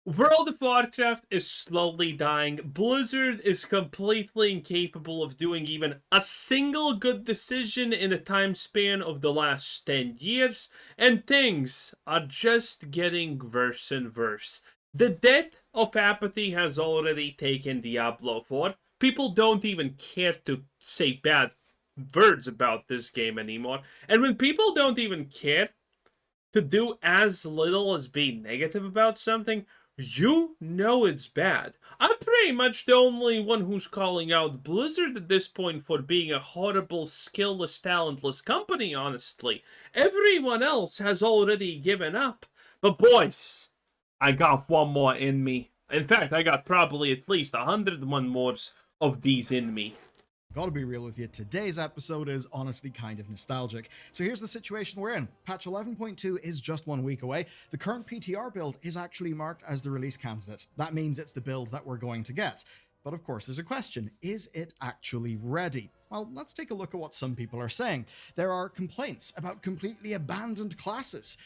World of Warcraft is slowly dying. Blizzard is completely incapable of doing even a single good decision in a time span of the last 10 years, and things are just getting worse and worse. The death of apathy has already taken Diablo 4. People don't even care to say bad words about this game anymore. And when people don't even care to do as little as be negative about something, you know it's bad. I'm pretty much the only one who's calling out Blizzard at this point for being a horrible, skillless, talentless company, honestly. Everyone else has already given up. But boys, I got one more in me. In fact, I got probably at least 101 more of these in me. Gotta be real with you, today's episode is honestly kind of nostalgic. So here's the situation we're in. Patch 11.2 is just 1 week away. The current PTR build is actually marked as the release candidate. That means it's the build that we're going to get. But of course there's a question, is it actually ready? Well, let's take a look at what some people are saying. There are complaints about completely abandoned classes.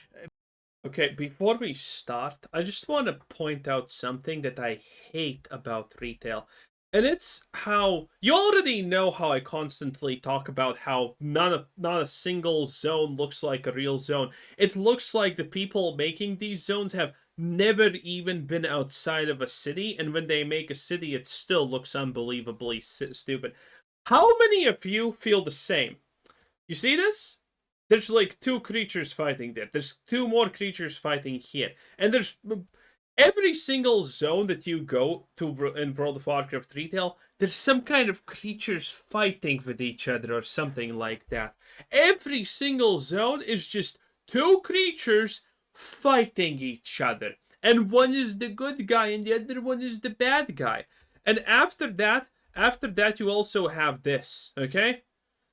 Okay, before we start, I just want to point out something that I hate about retail. And it's how you already know how I constantly talk about how not a single zone looks like a real zone. It looks like the people making these zones have never even been outside of a city, and when they make a city, it still looks unbelievably stupid. How many of you feel the same? You see this? There's like two creatures fighting there. There's two more creatures fighting here, and there's every single zone that you go to in World of Warcraft retail, there's some kind of creatures fighting with each other or something like that. Every single zone is just two creatures fighting each other. And one is the good guy and the other one is the bad guy. And after that you also have this, okay?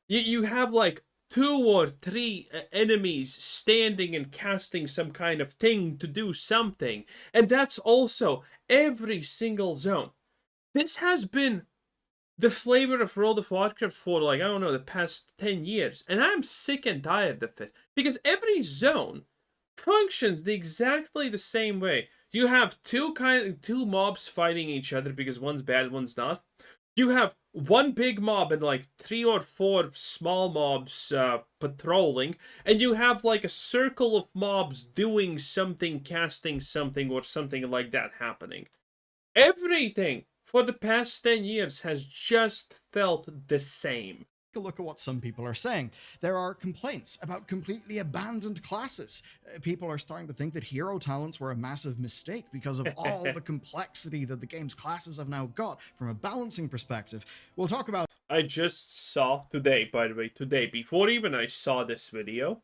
You have like two or three enemies standing and casting some kind of thing to do something. And that's also every single zone. This has been the flavor of World of Warcraft for, like, I don't know, the past 10 years. And I'm sick and tired of it. Because every zone functions exactly the same way. You have two mobs fighting each other because one's bad, one's not. You have one big mob and like 3 or 4 small mobs patrolling, and you have like a circle of mobs doing something, casting something, or something like that happening. Everything for the past 10 years has just felt the same. A look at what some people are saying. There are complaints about completely abandoned classes. People are starting to think that hero talents were a massive mistake because of all the complexity that the game's classes have now got from a balancing perspective. We'll talk about. I just saw today, by the way, before even I saw this video,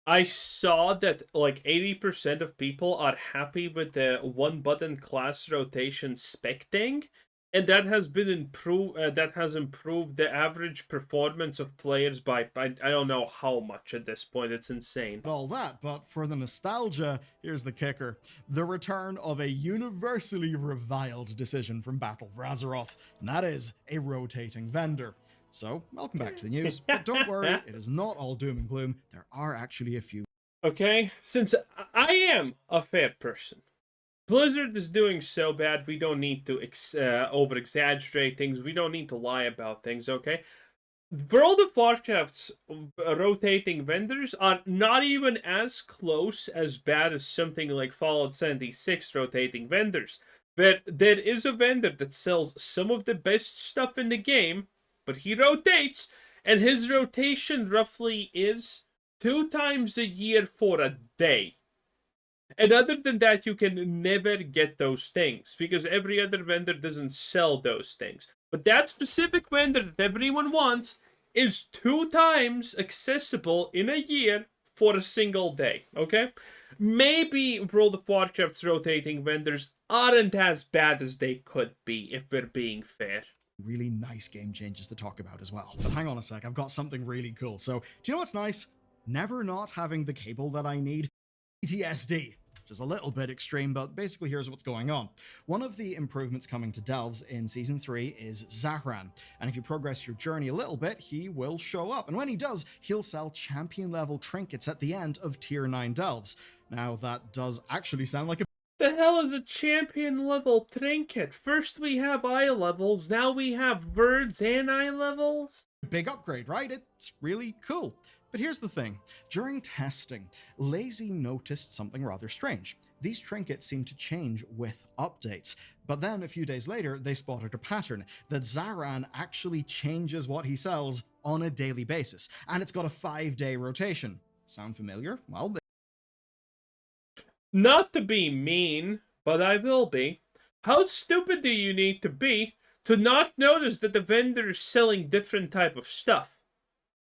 I saw that like 80% of people are happy with the one button class rotation spec thing, and that has been improved. That has improved the average performance of players by I don't know how much at this point. It's insane. All that, but for the nostalgia, here's the kicker. The return of a universally reviled decision from Battle for Azeroth, and that is a rotating vendor. So, welcome back to the news, but don't worry, it is not all doom and gloom. There are actually a few. Okay, since I am a fair person, Blizzard is doing so bad, we don't need to over-exaggerate things. We don't need to lie about things, okay? World of Warcraft's rotating vendors are not even as close as bad as something like Fallout 76 rotating vendors. But there is a vendor that sells some of the best stuff in the game, but he rotates, and his rotation roughly is 2 times a year for a day. And other than that, you can never get those things, because every other vendor doesn't sell those things. But that specific vendor that everyone wants is 2 times accessible in a year for a single day, okay? Maybe World of Warcraft's rotating vendors aren't as bad as they could be, if we're being fair. Really nice game changes to talk about as well. But hang on a sec, I've got something really cool. So, do you know what's nice? Never not having the cable that I need. PTSD, which is a little bit extreme, but basically here's what's going on. One of the improvements coming to Delves in Season 3 is Zahran, and if you progress your journey a little bit, he will show up, and when he does, he'll sell champion level trinkets at the end of Tier 9 Delves. Now, that does actually sound like a The hell is a champion level trinket? First we have eye levels, now we have birds and eye levels? Big upgrade, right? It's really cool. But here's the thing. During testing, Lazy noticed something rather strange. These trinkets seem to change with updates. But then a few days later, they spotted a pattern that Zaran actually changes what he sells on a daily basis. And it's got a 5-day rotation. Sound familiar? Well, Not to be mean, but I will be. How stupid do you need to be to not notice that the vendor is selling different type of stuff?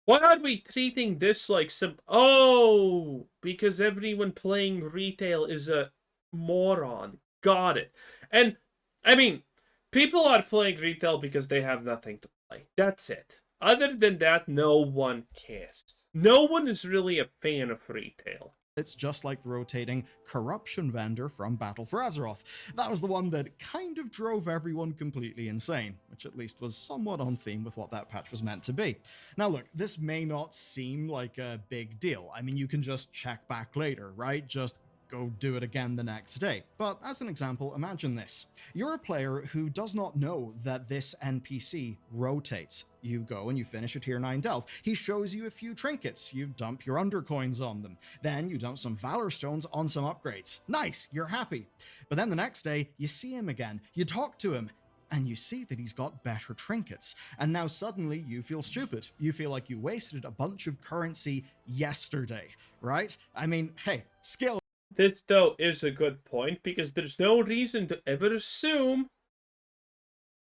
Why are we treating this like some... Oh, because everyone playing retail is a moron. Got it. And, I mean, people are playing retail because they have nothing to play. That's it. Other than that, no one cares. No one is really a fan of retail. it's just like the rotating corruption vendor from Battle for Azeroth. That was the one that kind of drove everyone completely insane, which at least was somewhat on theme with what that patch was meant to be. Now look, this may not seem like a big deal. I mean, you can just check back later, right? Just go do it again the next day. But as an example, imagine this. You're a player who does not know that this NPC rotates. You go and you finish a tier 9 delve. He shows you a few trinkets. You dump your undercoins on them. Then you dump some Valor Stones on some upgrades. Nice, you're happy. But then the next day, you see him again. You talk to him. And you see that he's got better trinkets. And now suddenly you feel stupid. You feel like you wasted a bunch of currency yesterday, right? I mean, hey, skill. This, though, is a good point, because there's no reason to ever assume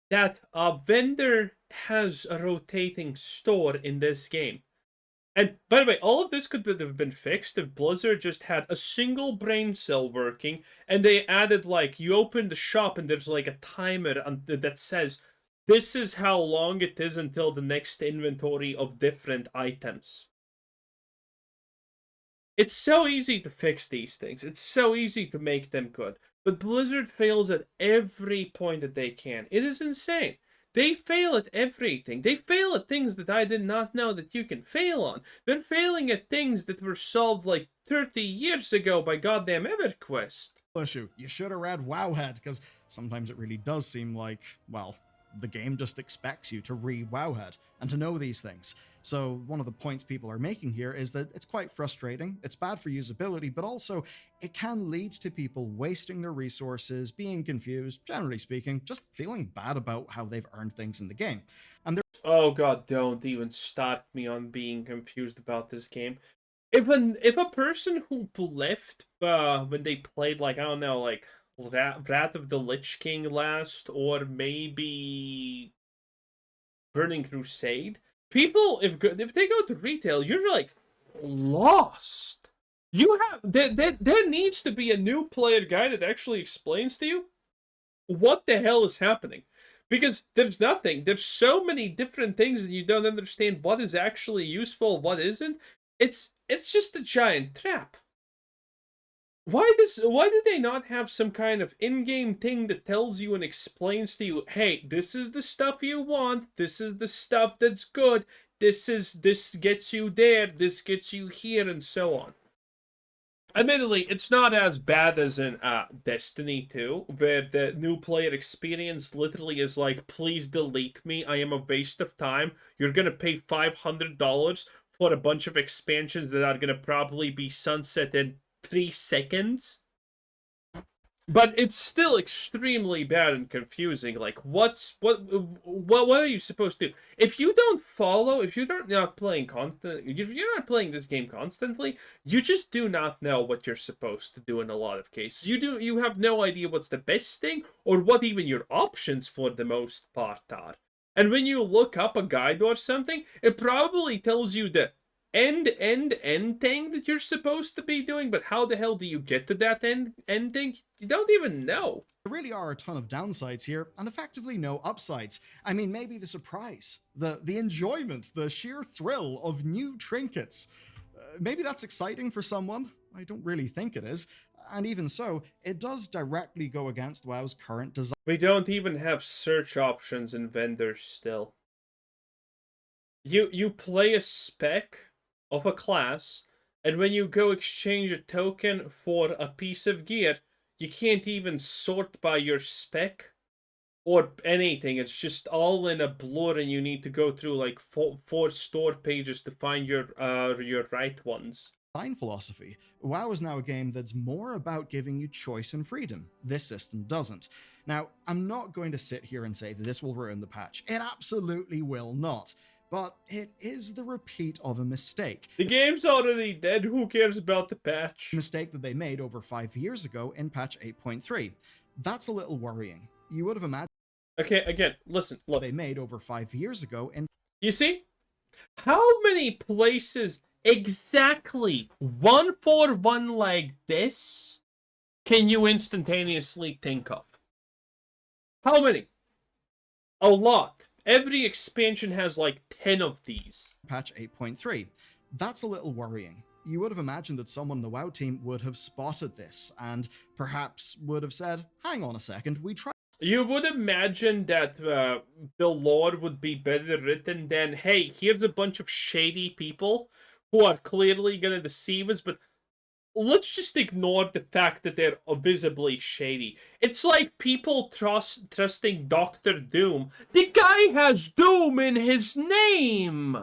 that a vendor has a rotating store in this game. And, by the way, all of this could have been fixed if Blizzard just had a single brain cell working, and they added, like, you open the shop and there's, like, a timer that says, this is how long it is until the next inventory of different items. It's so easy to fix these things. It's so easy to make them good. But Blizzard fails at every point that they can. It is insane. They fail at everything. They fail at things that I did not know that you can fail on. They're failing at things that were solved like 30 years ago by goddamn EverQuest. Issue. You should have read Wowhead, because sometimes it really does seem like, well, the game just expects you to read Wowhead and to know these things. So one of the points people are making here is that it's quite frustrating, it's bad for usability, but also it can lead to people wasting their resources, being confused, generally speaking, just feeling bad about how they've earned things in the game. And oh god, don't even start me on being confused about this game. If a person who left when they played, like, I don't know, like Wrath of the Lich King last, or maybe Burning Crusade, people, if they go to retail, you're like lost. You have there needs to be a new player guide that actually explains to you what the hell is happening, because there's nothing. There's so many different things that you don't understand what is actually useful, what isn't. It's just a giant trap. Why do they not have some kind of in-game thing that tells you and explains to you, hey, this is the stuff you want, this is the stuff that's good, this gets you there, this gets you here, and so on. Admittedly, it's not as bad as in Destiny 2, where the new player experience literally is like, please delete me, I am a waste of time, you're gonna pay $500 for a bunch of expansions that are gonna probably be sunset in 3 seconds. But it's still extremely bad and confusing. Like, what are you supposed to do? If you don't follow, if you're not playing if you're not playing this game constantly, you just do not know what you're supposed to do in a lot of cases. You have no idea what's the best thing, or what even your options for the most part are. And when you look up a guide or something, it probably tells you the end thing that you're supposed to be doing, but how the hell do you get to that end thing? You don't even know. There really are a ton of downsides here, and effectively no upsides. I mean, maybe the surprise, the enjoyment, the sheer thrill of new trinkets. Maybe that's exciting for someone. I don't really think it is. And even so, it does directly go against WoW's current design. We don't even have search options in vendors still. You play a spec of a class, and when you go exchange a token for a piece of gear, you can't even sort by your spec or anything. It's just all in a blur, and you need to go through like four store pages to find your right ones. Design philosophy, WoW is now a game that's more about giving you choice and freedom. This system doesn't. Now, I'm not going to sit here and say that this will ruin the patch. It absolutely will not. But it is the repeat of a mistake. The game's already dead. Who cares about the patch? Mistake that they made over 5 years ago in patch 8.3. That's a little worrying. You would have imagined. Okay, again, listen, look. They made over 5 years ago in. You see? How many places exactly 1-for-1 like this can you instantaneously think of? How many? A lot. Every expansion has like 10 of these. Patch 8.3. That's a little worrying. You would have imagined that someone in the WoW team would have spotted this and perhaps would have said, hang on a second, we tried. You would imagine that the lore would be better written than, hey, here's a bunch of shady people who are clearly going to deceive us, but let's just ignore the fact that they're visibly shady. It's like people trusting Dr. Doom. The guy has Doom in his name!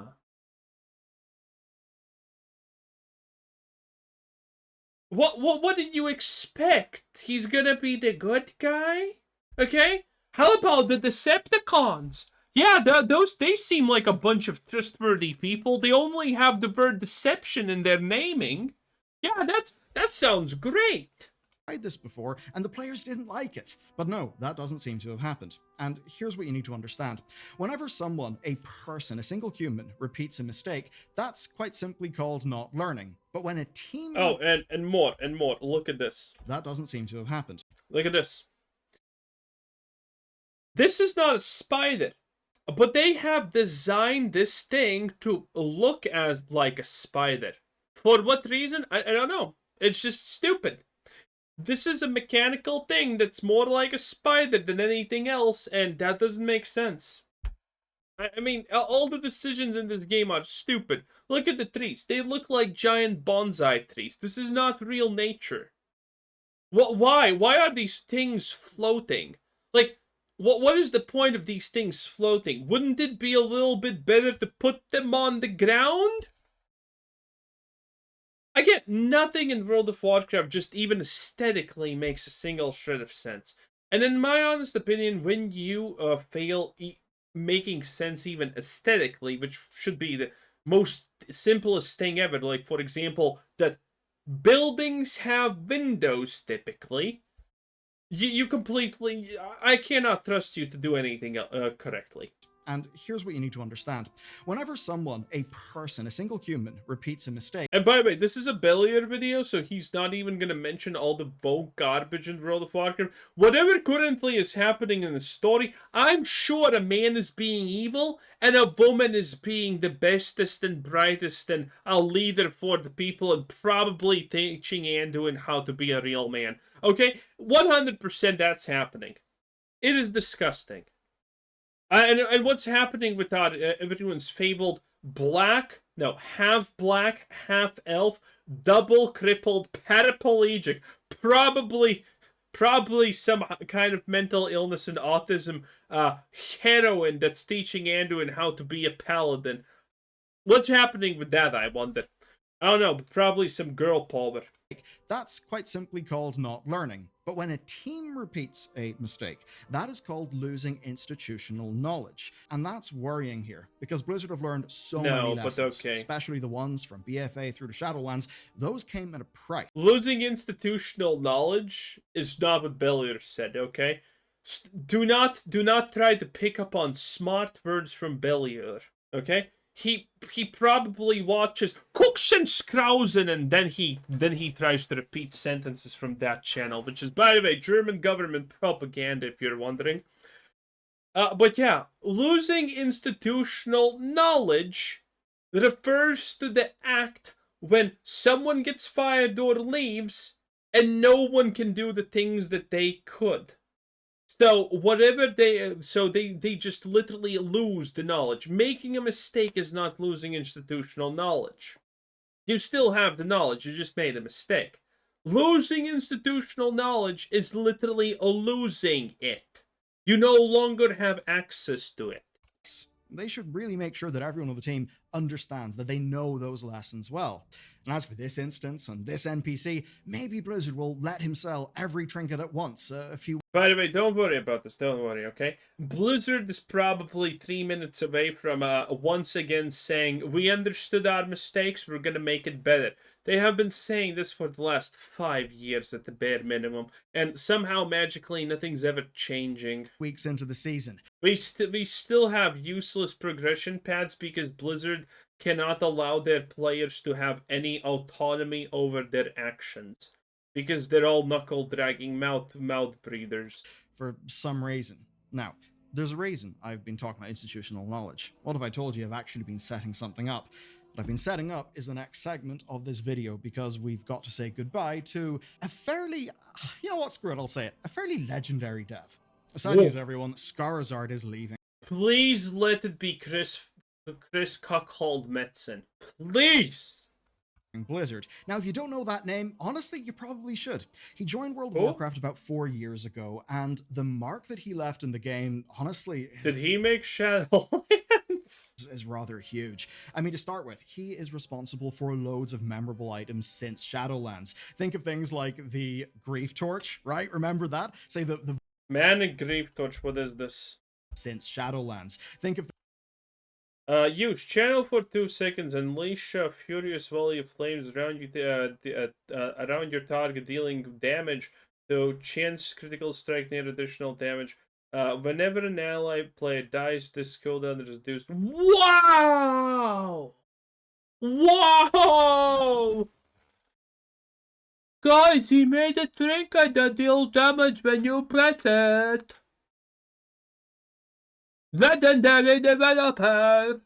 What did you expect? He's gonna be the good guy? Okay? How about the Decepticons? Yeah, they seem like a bunch of trustworthy people. They only have the word deception in their naming. Yeah, that sounds great. Tried this before, and the players didn't like it. But no, that doesn't seem to have happened. And here's what you need to understand. Whenever someone, a person, a single human, repeats a mistake, that's quite simply called not learning. But when a team... Oh, and more. Look at this. That doesn't seem to have happened. Look at this. This is not a spider, but they have designed this thing to look as like a spider. For what reason? I don't know. It's just stupid. This is a mechanical thing that's more like a spider than anything else, and that doesn't make sense. I mean, all the decisions in this game are stupid. Look at the trees. They look like giant bonsai trees. This is not real nature. Why? Why are these things floating? Like, what is the point of these things floating? Wouldn't it be a little bit better to put them on the ground? Again, nothing in World of Warcraft just even aesthetically makes a single shred of sense. And in my honest opinion, when you fail making sense even aesthetically, which should be the most simplest thing ever, like for example, that buildings have windows typically, you completely... I cannot trust you to do anything correctly. And here's what you need to understand. Whenever someone, a person, a single human, repeats a mistake... And by the way, this is a Bellier video, so he's not even going to mention all the woke garbage in World of Warcraft. Whatever currently is happening in the story, I'm sure a man is being evil, and a woman is being the bestest and brightest and a leader for the people, and probably teaching Anduin how to be a real man. Okay? 100% that's happening. It is disgusting. And what's happening with that? Everyone's fabled half black, half elf, double crippled, paraplegic, probably some kind of mental illness and autism, heroine that's teaching Anduin how to be a paladin. What's happening with that, I wonder? I don't know, but probably some girl power. That's quite simply called not learning. But when a team repeats a mistake, that is called losing institutional knowledge. And that's worrying here, because Blizzard have learned so many lessons, especially the ones from BFA through to Shadowlands. Those came at a price. Losing institutional knowledge is not what Bellier said, okay? Do not try to pick up on smart words from Bellier, okay? He probably watches Kuxenskrausen and then he tries to repeat sentences from that channel, which is, by the way, German government propaganda, if you're wondering. But yeah, losing institutional knowledge refers to the act when someone gets fired or leaves and no one can do the things that they could. So whatever they just literally lose the knowledge. Making a mistake is not losing institutional knowledge. You still have the knowledge, you just made a mistake. Losing institutional knowledge is literally losing it. You no longer have access to it. They should really make sure that everyone on the team understands, that they know those lessons well. And as for this instance and this NPC, maybe Blizzard will let him sell every trinket at once a few. By the way, don't worry about this. Don't worry, okay? Blizzard is probably 3 minutes away from once again saying, we understood our mistakes, we're gonna make it better. They have been saying this for the last 5 years at the bare minimum, and somehow magically nothing's ever changing. Weeks into the season. We still have useless progression paths because Blizzard cannot allow their players to have any autonomy over their actions. Because they're all knuckle-dragging mouth breathers. For some reason. Now, there's a reason I've been talking about institutional knowledge. What have I told you? I've actually been setting something up. What I've been setting up is the next segment of this video because we've got to say goodbye to a fairly, you know what, screw it, I'll say it, a fairly legendary dev. Sad news, everyone, Scarizard is leaving. Please let it be Chris Cuckold Metzen. Please! Blizzard. Now, if you don't know that name, honestly, you probably should. He joined World of Warcraft about 4 years ago, and the mark that he left in the game, honestly... Did he make Shadowlands? ...is rather huge. I mean, to start with, he is responsible for loads of memorable items since Shadowlands. Think of things like the Grief Torch, right? Remember that? Say the Man, Grief Torch, what is this? Since Shadowlands. Think of... Use channel for 2 seconds. Unleash a furious volley of flames around you, around your target, dealing damage to chance critical strike near additional damage. Whenever an ally player dies, this cooldown is reduced. Wow! Whoa! Guys, he made a trinket that deals damage when you press it. Legendary developer.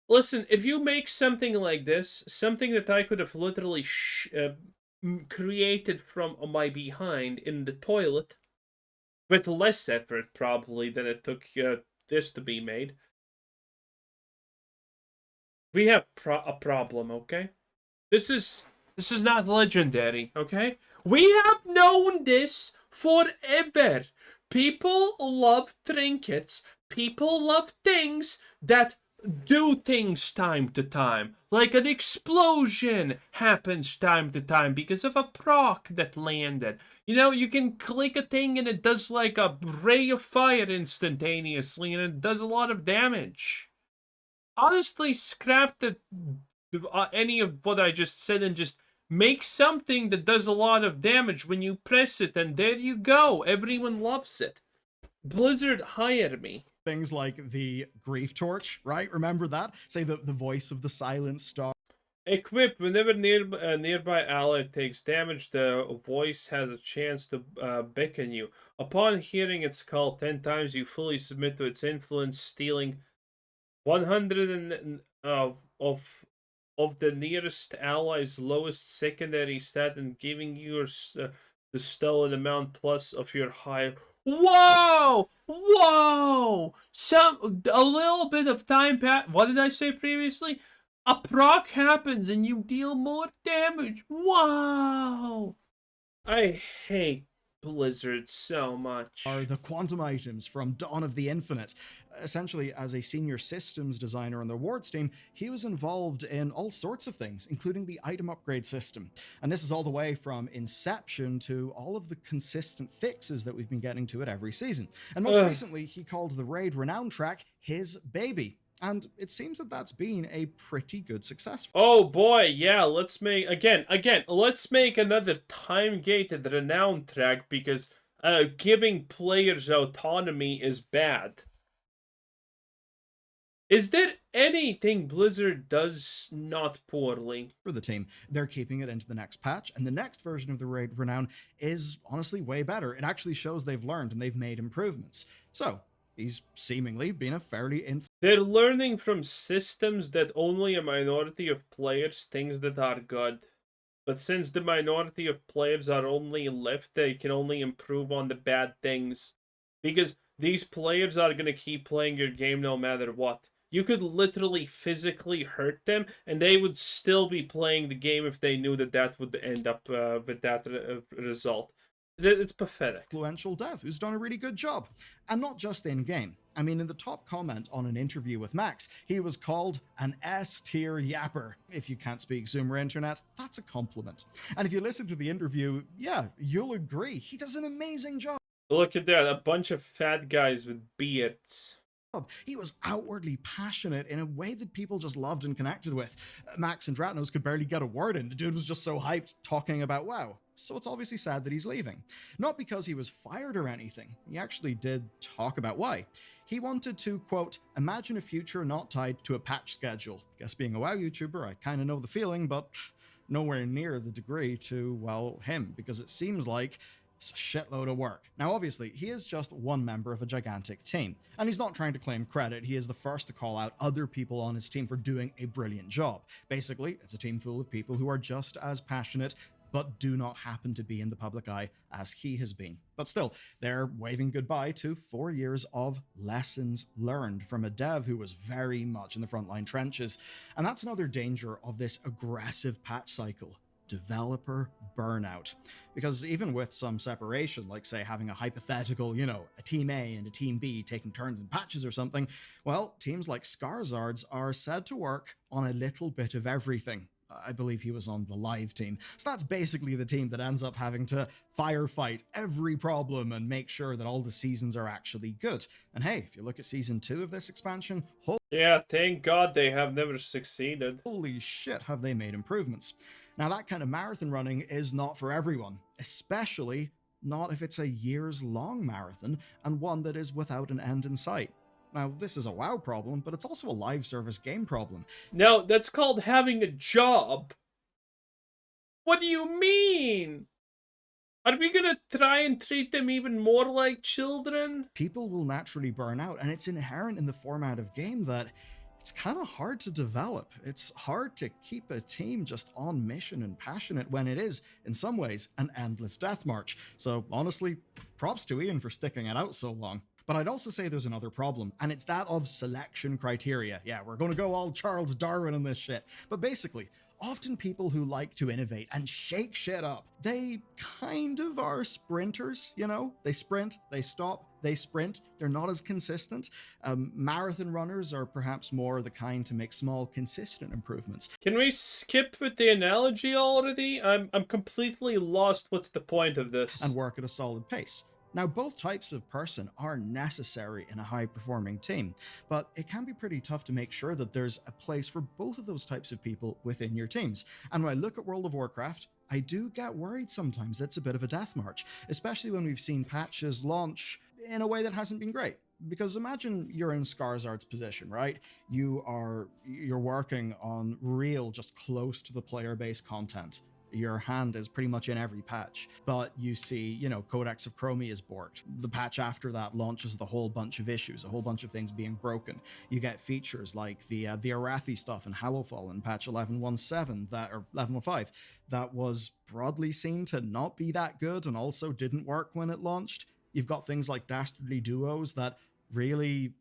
Listen, if you make something like this, something that I could have literally created from my behind in the toilet, with less effort probably than it took this to be made, we have a problem, okay? This is not legendary, okay? We have known this forever. People love trinkets. People love things that do things time to time. Like an explosion happens time to time because of a proc that landed. You know, you can click a thing and it does like a ray of fire instantaneously and it does a lot of damage. Honestly, scrap any of what I just said and just make something that does a lot of damage when you press it, and there you go. Everyone loves it. Blizzard, hire me. Things like the Grief Torch, right? Remember that? Say the voice of the Silent Star. Equip. Whenever a nearby ally takes damage, the voice has a chance to beckon you. Upon hearing its call 10 times, you fully submit to its influence, stealing 100 of the nearest ally's lowest secondary stat and giving you the stolen amount plus of your higher. Whoa! Whoa! A little bit of time what did I say previously? A proc happens and you deal more damage. Wow! I hate Blizzard so much. Are the quantum items from Dawn of the Infinite. Essentially, as a senior systems designer on the awards team, he was involved in all sorts of things, including the item upgrade system. And this is all the way from inception to all of the consistent fixes that we've been getting to it every season. And most recently, he called the Raid Renown track his baby. And it seems that that's been a pretty good success. Oh boy, yeah, let's make, let's make another time-gated Renown track because giving players autonomy is bad. Is there anything Blizzard does not poorly? For the team, they're keeping it into the next patch, and the next version of the Raid Renown is honestly way better. It actually shows they've learned and they've made improvements. So, he's seemingly been a fairly They're learning from systems that only a minority of players thinks that are good. But since the minority of players are only left, they can only improve on the bad things. Because these players are going to keep playing your game no matter what. You could literally physically hurt them, and they would still be playing the game if they knew that that would end up with that result. It's pathetic. Influential dev who's done a really good job. And not just in game. I mean, in the top comment on an interview with Max, he was called an S-tier yapper. If you can't speak Zoomer internet, that's a compliment. And if you listen to the interview, yeah, you'll agree. He does an amazing job. Look at that, a bunch of fat guys with beards. He was outwardly passionate in a way that people just loved and connected with. Max and Dratnos could barely get a word in. The dude was just so hyped talking about WoW. So it's obviously sad that he's leaving. Not because he was fired or anything. He actually did talk about why. He wanted to, quote, imagine a future not tied to a patch schedule. Guess being a WoW YouTuber, I kind of know the feeling, but nowhere near the degree to, well, him, because it seems like it's a shitload of work. Now, obviously, he is just one member of a gigantic team, and he's not trying to claim credit. He is the first to call out other people on his team for doing a brilliant job. Basically, it's a team full of people who are just as passionate, but do not happen to be in the public eye as he has been. But still, they're waving goodbye to 4 years of lessons learned from a dev who was very much in the frontline trenches. And that's another danger of this aggressive patch cycle. Developer burnout. Because even with some separation, like say having a hypothetical, a team A and a team B taking turns in patches or something, well, teams like Scarizard's are said to work on a little bit of everything. I believe he was on the live team. So that's basically the team that ends up having to firefight every problem and make sure that all the seasons are actually good. And hey, if you look at season 2 of this expansion, yeah, thank God they have never succeeded. Holy shit, have they made improvements. Now, that kind of marathon running is not for everyone, especially not if it's a years-long marathon and one that is without an end in sight. Now, this is a WoW problem, but it's also a live service game problem. No, that's called having a job. What do you mean? Are we gonna try and treat them even more like children? People will naturally burn out, and it's inherent in the format of game that it's kind of hard to develop. It's hard to keep a team just on mission and passionate when it is, in some ways, an endless death march. So honestly, props to Ian for sticking it out so long. But I'd also say there's another problem, and it's that of selection criteria. Yeah, we're going to go all Charles Darwin in this shit. But basically, often people who like to innovate and shake shit up, they kind of are sprinters, They sprint, they stop, they sprint. They're not as consistent. Marathon runners are perhaps more the kind to make small, consistent improvements. Can we skip with the analogy already? I'm completely lost. What's the point of this? And work at a solid pace. Now, both types of person are necessary in a high-performing team, but it can be pretty tough to make sure that there's a place for both of those types of people within your teams. And when I look at World of Warcraft, I do get worried sometimes that's a bit of a death march, especially when we've seen patches launch in a way that hasn't been great. Because imagine you're in Scarizard's position, right? You're working on real, just close to the player-based content. Your hand is pretty much in every patch, but you see, Codex of Chromie is borked. The patch after that launches with a whole bunch of issues, a whole bunch of things being broken. You get features like the Arathi stuff in Hallowfall in patch 11.17 or 11.15 that was broadly seen to not be that good and also didn't work when it launched. You've got things like Dastardly Duos that really,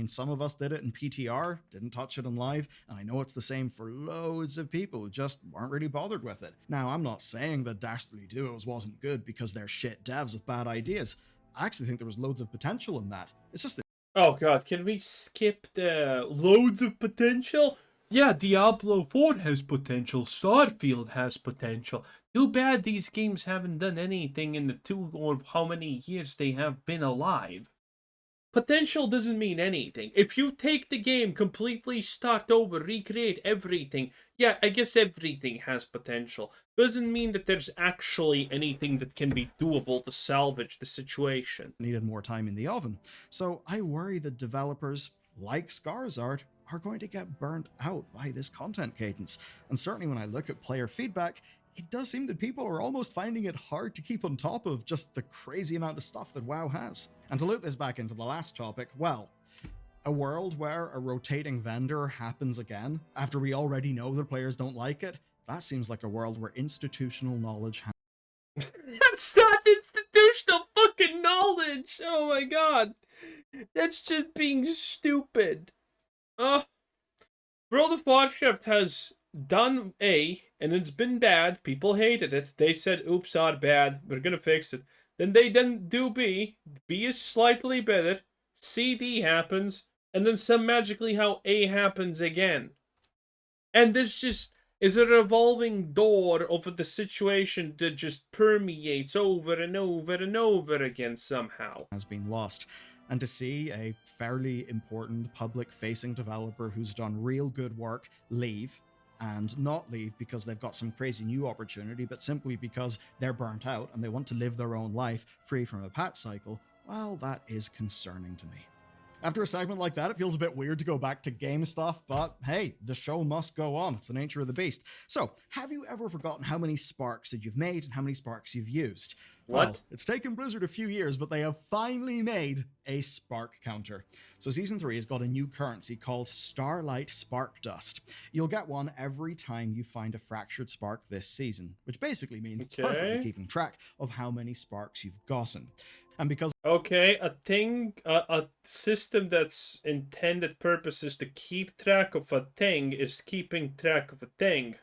some of us did it in PTR, didn't touch it in live, and I know it's the same for loads of people who just weren't really bothered with it. Now, I'm not saying that Dastardly Duos wasn't good because they're shit devs with bad ideas. I actually think there was loads of potential in that. It's just that... Oh god, can we skip the loads of potential? Yeah, Diablo 4 has potential, Starfield has potential. Too bad these games haven't done anything in the 2 or how many years they have been alive. Potential doesn't mean anything. If you take the game, completely start over, recreate everything, yeah, I guess everything has potential. Doesn't mean that there's actually anything that can be doable to salvage the situation. Needed more time in the oven. So I worry that developers, like Scarizard, are going to get burnt out by this content cadence. And certainly when I look at player feedback, it does seem that people are almost finding it hard to keep on top of just the crazy amount of stuff that WoW has. And to loop this back into the last topic, well, a world where a rotating vendor happens again, after we already know the players don't like it, that seems like a world where institutional knowledge That's not institutional fucking knowledge! Oh my god! That's just being stupid. Uh, World of Warcraft has done A, and it's been bad. People hated it. They said, oops, our bad. We're gonna fix it. Then they didn't do B. B is slightly better. CD happens. And then some magically how A happens again. And this just is a revolving door of the situation that just permeates over and over and over again somehow. Has been lost. And to see a fairly important public-facing developer who's done real good work leave, and not leave because they've got some crazy new opportunity, but simply because they're burnt out and they want to live their own life free from a patch cycle, well, that is concerning to me. After a segment like that, it feels a bit weird to go back to game stuff, but hey, the show must go on. It's the nature of the beast. So, have you ever forgotten how many sparks that you've made and how many sparks you've used? What? Well, it's taken Blizzard a few years, but they have finally made a spark counter. So Season 3 has got a new currency called Starlight Spark Dust. You'll get one every time you find a fractured spark this season, which basically means it's perfectly keeping track of how many sparks you've gotten. And because a system that's intended purpose is to keep track of a thing is keeping track of a thing.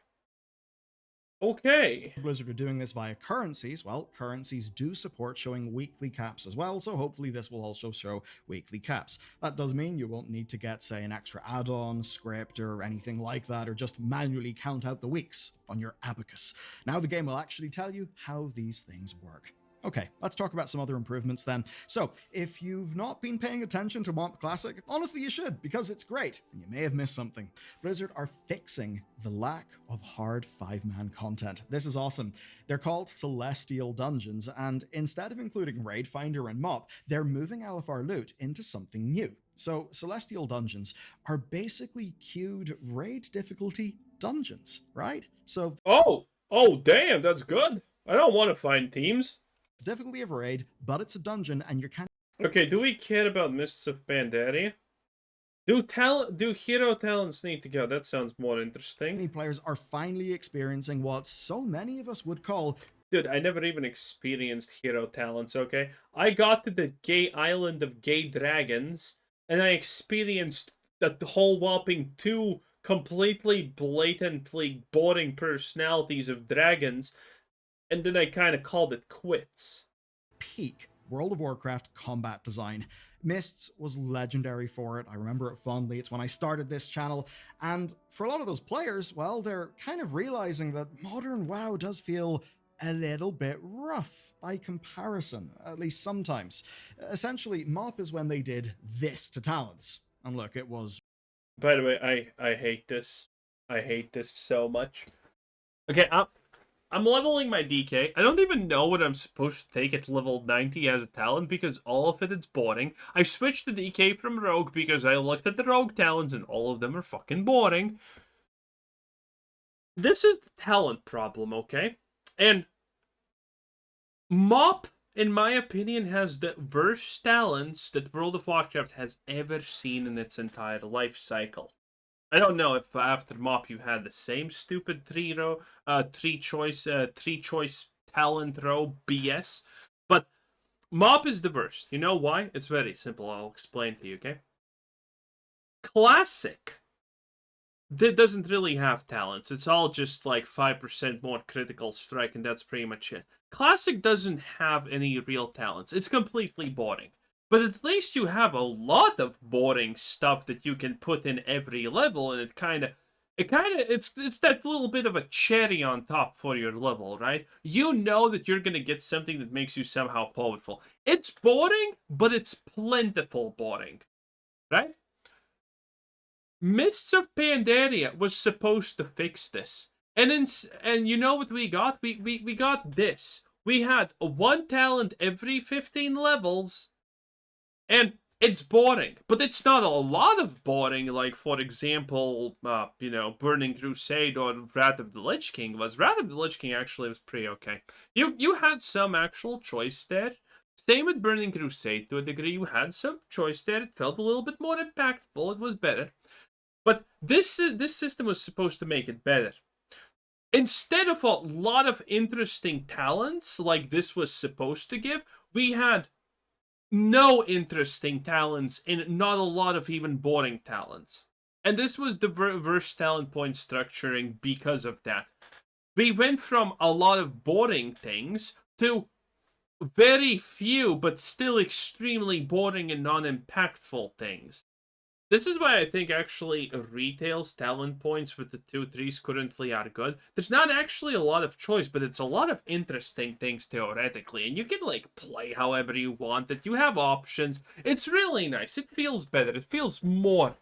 Okay. Blizzard are doing this via currencies, well, currencies do support showing weekly caps as well, so hopefully this will also show weekly caps. That does mean you won't need to get, say, an extra add-on, script, or anything like that, or just manually count out the weeks on your abacus. Now the game will actually tell you how these things work. Okay, let's talk about some other improvements then. So, if you've not been paying attention to MoP Classic, honestly you should, because it's great, and you may have missed something. Blizzard are fixing the lack of hard 5-man content. This is awesome. They're called Celestial Dungeons, and instead of including Raid Finder and MoP, they're moving LFR loot into something new. So, Celestial Dungeons are basically queued raid difficulty dungeons, right? So... Oh, damn, that's good. I don't want to find teams. Difficulty of a raid, but it's a dungeon and you're kind of... Okay, do we care about Mists of Pandaria? Do hero talents need to go? That sounds more interesting. Many players are finally experiencing what so many of us would call... Dude, I never even experienced hero talents, okay? I got to the gay island of gay dragons, and I experienced the whole whopping 2 completely blatantly boring personalities of dragons, and then I kind of called it quits. Peak World of Warcraft combat design. Mists was legendary for it. I remember it fondly. It's when I started this channel. And for a lot of those players, well, they're kind of realizing that modern WoW does feel a little bit rough by comparison, at least sometimes. Essentially, MoP is when they did this to talents. And look, it was... By the way, I hate this. I hate this so much. Okay, I'm leveling my DK. I don't even know what I'm supposed to take at level 90 as a talent because all of it is boring. I switched to DK from Rogue because I looked at the Rogue talents and all of them are fucking boring. This is the talent problem, okay? And MoP, in my opinion, has the worst talents that World of Warcraft has ever seen in its entire life cycle. I don't know if after MoP you had the same stupid three choice talent row BS, but MoP is the worst. You know why? It's very simple. I'll explain to you, okay? Classic doesn't really have talents. It's all just like 5% more critical strike, and that's pretty much it. Classic doesn't have any real talents. It's completely boring. But at least you have a lot of boring stuff that you can put in every level, and it's that little bit of a cherry on top for your level, right? You know that you're gonna get something that makes you somehow powerful. It's boring, but it's plentiful boring, right? Mists of Pandaria was supposed to fix this, and you know what we got? We got this. We had 1 talent every 15 levels. And it's boring, but it's not a lot of boring, like, for example, Burning Crusade or Wrath of the Lich King was. Wrath of the Lich King actually was pretty okay. You had some actual choice there. Same with Burning Crusade, to a degree. You had some choice there. It felt a little bit more impactful. It was better. But this system was supposed to make it better. Instead of a lot of interesting talents, like this was supposed to give, we had no interesting talents and not a lot of even boring talents. And this was the worst talent point structuring because of that. We went from a lot of boring things to very few, but still extremely boring and non-impactful things. This is why I think actually retail's talent points with the 2-3s currently are good. There's not actually a lot of choice, but it's a lot of interesting things theoretically, and you can like play however you want it. You have options. It's really nice. It feels better. It feels more,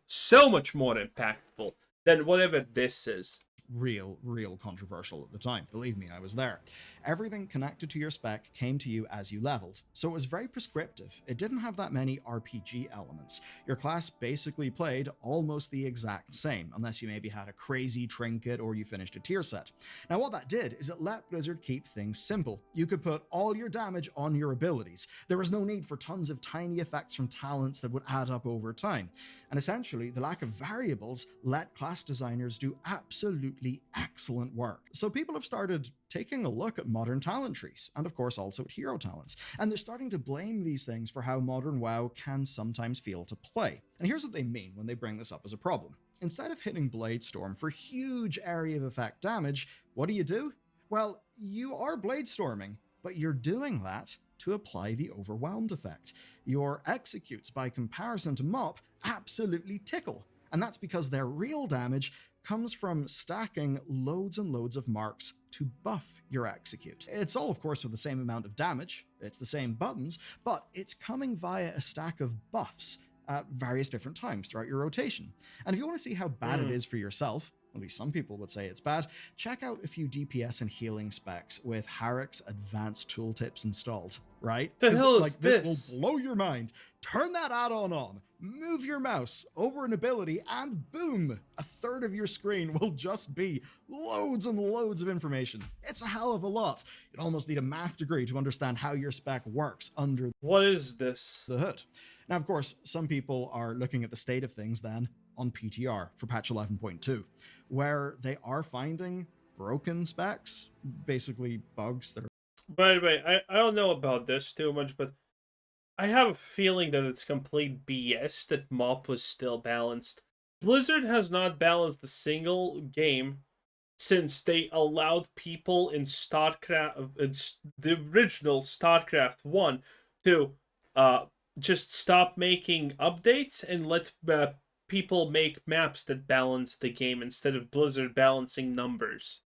so much more impactful than whatever this is. Real controversial at the time. Believe me, I was there. Everything connected to your spec came to you as you leveled, so it was very prescriptive. It didn't have that many RPG elements. Your class basically played almost the exact same, unless you maybe had a crazy trinket or you finished a tier set. Now what that did is it let Blizzard keep things simple. You could put all your damage on your abilities. There was no need for tons of tiny effects from talents that would add up over time. And essentially, the lack of variables let class designers do absolutely excellent work. So people have started taking a look at modern talent trees, and of course also at hero talents, and they're starting to blame these things for how modern WoW can sometimes feel to play. And here's what they mean when they bring this up as a problem. Instead of hitting Bladestorm for huge area of effect damage, what do? Well, you are Bladestorming, but you're doing that to apply the overwhelmed effect. Your executes, by comparison to MOP, absolutely tickle, and that's because their real damage comes from stacking loads and loads of marks to buff your execute. It's all, of course, with the same amount of damage, it's the same buttons, but it's coming via a stack of buffs at various different times throughout your rotation. And if you want to see how bad it is for yourself, at least some people would say it's bad, check out a few DPS and healing specs with Harrick's advanced tooltips installed, right? The hell is this? This will blow your mind. Turn that add-on on, move your mouse over an ability, and boom, a third of your screen will just be loads and loads of information. It's a hell of a lot. You'd almost need a math degree to understand how your spec works under What is this? the hood. Now, of course, some people are looking at the state of things then on PTR for patch 11.2, where they are finding broken specs, basically bugs that are... By the way, I don't know about this too much, but I have a feeling that it's complete BS that MOP was still balanced. Blizzard has not balanced a single game since they allowed people in StarCraft, the original StarCraft 1, to just stop making updates and let people make maps that balance the game instead of Blizzard balancing numbers.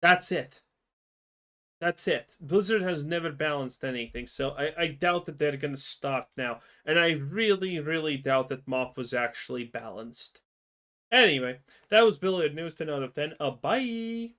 That's it. That's it. Blizzard has never balanced anything, so I doubt that they're going to start now. And I really doubt that MOP was actually balanced. Anyway, that was Billiard News 10 out of 10. Bye!